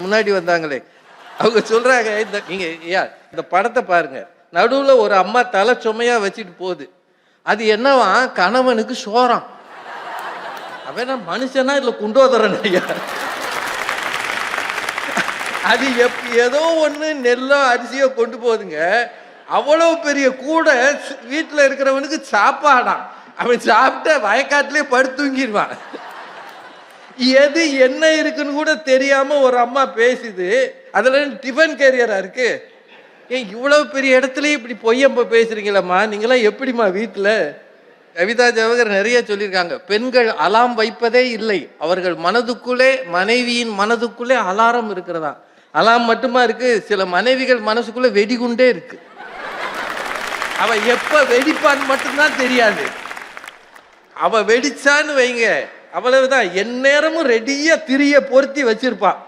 முன்னாடி வந்தாங்களே அவங்க சொல்றாங்க, நீங்க இந்த படத்தை பாருங்க, நடுவுல ஒரு அம்மா தலை சுமையா வச்சுட்டு போகுது. அது என்னவா, கணவனுக்கு சோறாம். அவன் மனுஷனா இல்ல குண்டோதரன் ஐயா. அது ஏதோ ஒண்ணு நெல்லோ அரிசியோ கொண்டு போகுதுங்க. அவ்வளவு பெரிய கூட வீட்டுல இருக்கிறவனுக்கு சாப்பாடாம். அவன் சாப்பிட்ட வயக்காட்டிலே படுத்து தூங்கிடுவான். எது என்ன இருக்குன்னு கூட தெரியாம ஒரு அம்மா பேசுது. அதுல டிஃபன் கேரியரா இருக்கு. ஏன் இவ்வளவு பெரிய இடத்துல இப்படி பொய்யம்ப பேசுறீங்களம்மா, நீங்களாம் எப்படிமா வீட்டுல? கவிதா ஜவஹர் நிறைய சொல்லியிருக்காங்க, பெண்கள் அலாம் வைப்பதே இல்லை, அவர்கள் மனதுக்குள்ளே, மனைவியின் மனதுக்குள்ளே அலாரம் இருக்கிறதா. அலாம் மட்டுமா இருக்கு, சில மனைவிகள் மனசுக்குள்ள வெடிகுண்டே இருக்கு. அவ எப்ப வெடிப்பான்னு மட்டும்தான் தெரியாது. அவ வெடிச்சான்னு வைங்க, அவ்வளவுதான், எந்நேரமும் ரெடியா திரிய பொருத்தி வச்சிருப்பான்.